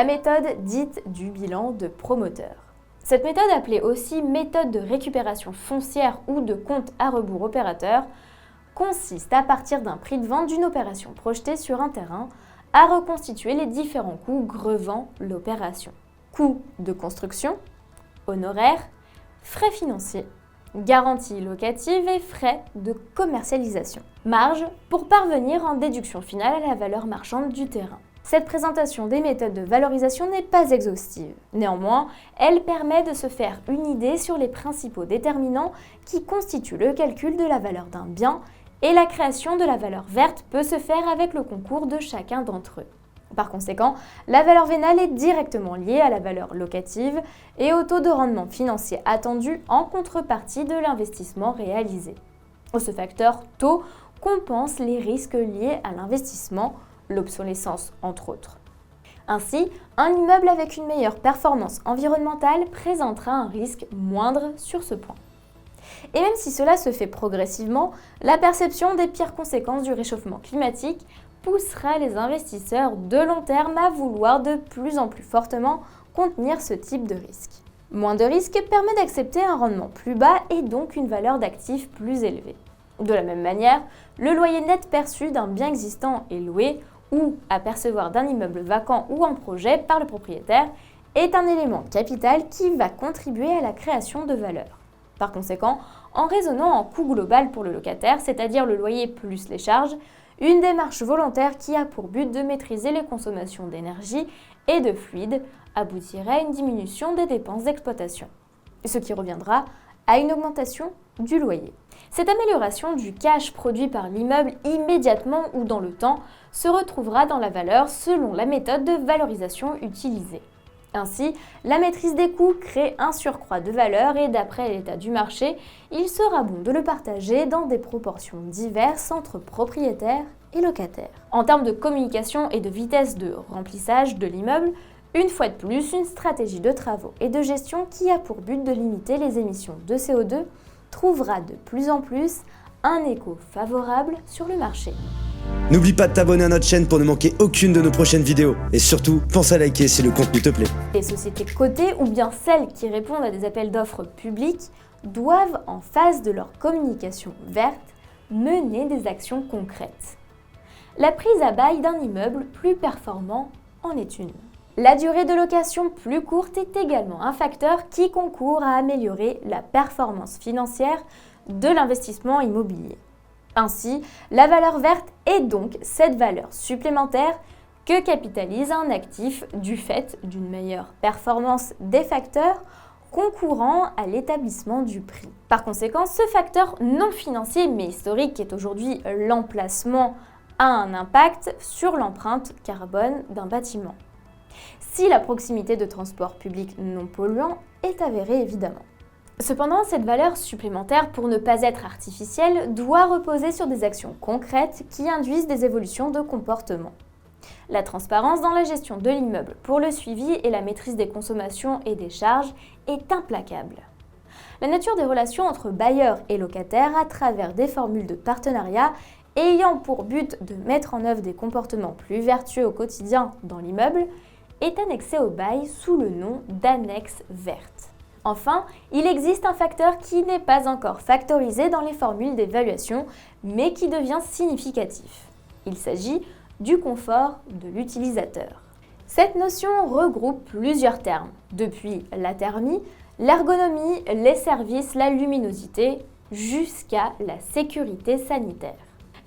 méthode dite du bilan de promoteur. Cette méthode, appelée aussi méthode de récupération foncière ou de compte à rebours opérateur, consiste à partir d'un prix de vente d'une opération projetée sur un terrain à reconstituer les différents coûts grevant l'opération. Coûts de construction, honoraires, frais financiers, garanties locatives et frais de commercialisation. Marge pour parvenir en déduction finale à la valeur marchande du terrain. Cette présentation des méthodes de valorisation n'est pas exhaustive. Néanmoins, elle permet de se faire une idée sur les principaux déterminants qui constituent le calcul de la valeur d'un bien, et la création de la valeur verte peut se faire avec le concours de chacun d'entre eux. Par conséquent, la valeur vénale est directement liée à la valeur locative et au taux de rendement financier attendu en contrepartie de l'investissement réalisé. Ce facteur taux compense les risques liés à l'investissement, l'obsolescence entre autres. Ainsi, un immeuble avec une meilleure performance environnementale présentera un risque moindre sur ce point. Et même si cela se fait progressivement, la perception des pires conséquences du réchauffement climatique poussera les investisseurs de long terme à vouloir de plus en plus fortement contenir ce type de risque. Moins de risques permet d'accepter un rendement plus bas et donc une valeur d'actif plus élevée. De la même manière, le loyer net perçu d'un bien existant et loué ou à percevoir d'un immeuble vacant ou en projet par le propriétaire est un élément capital qui va contribuer à la création de valeur. Par conséquent, en raisonnant en coût global pour le locataire, c'est-à-dire le loyer plus les charges, une démarche volontaire qui a pour but de maîtriser les consommations d'énergie et de fluide aboutirait à une diminution des dépenses d'exploitation, ce qui reviendra à une augmentation du loyer. Cette amélioration du cash produit par l'immeuble immédiatement ou dans le temps se retrouvera dans la valeur selon la méthode de valorisation utilisée. Ainsi, la maîtrise des coûts crée un surcroît de valeur et d'après l'état du marché, il sera bon de le partager dans des proportions diverses entre propriétaires et locataires. En termes de communication et de vitesse de remplissage de l'immeuble, une fois de plus, une stratégie de travaux et de gestion qui a pour but de limiter les émissions de CO2 trouvera de plus en plus un écho favorable sur le marché. N'oublie pas de t'abonner à notre chaîne pour ne manquer aucune de nos prochaines vidéos. Et surtout, pense à liker si le contenu te plaît. Les sociétés cotées ou bien celles qui répondent à des appels d'offres publics doivent, en phase de leur communication verte, mener des actions concrètes. La prise à bail d'un immeuble plus performant en est une. La durée de location plus courte est également un facteur qui concourt à améliorer la performance financière de l'investissement immobilier. Ainsi, la valeur verte est donc cette valeur supplémentaire que capitalise un actif du fait d'une meilleure performance des facteurs concourant à l'établissement du prix. Par conséquent, ce facteur non financier mais historique qui est aujourd'hui l'emplacement a un impact sur l'empreinte carbone d'un bâtiment. Si la proximité de transports publics non polluants est avérée évidemment. Cependant, cette valeur supplémentaire, pour ne pas être artificielle, doit reposer sur des actions concrètes qui induisent des évolutions de comportement. La transparence dans la gestion de l'immeuble pour le suivi et la maîtrise des consommations et des charges est implacable. La nature des relations entre bailleurs et locataires à travers des formules de partenariat ayant pour but de mettre en œuvre des comportements plus vertueux au quotidien dans l'immeuble est annexée au bail sous le nom d'annexe verte. Enfin, il existe un facteur qui n'est pas encore factorisé dans les formules d'évaluation, mais qui devient significatif. Il s'agit du confort de l'utilisateur. Cette notion regroupe plusieurs termes, depuis la thermie, l'ergonomie, les services, la luminosité, jusqu'à la sécurité sanitaire.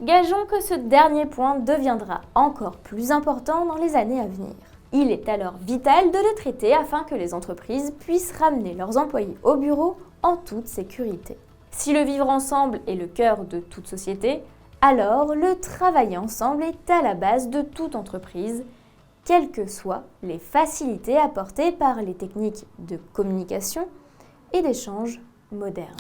Gageons que ce dernier point deviendra encore plus important dans les années à venir. Il est alors vital de le traiter afin que les entreprises puissent ramener leurs employés au bureau en toute sécurité. Si le vivre ensemble est le cœur de toute société, alors le travailler ensemble est à la base de toute entreprise, quelles que soient les facilités apportées par les techniques de communication et d'échange modernes.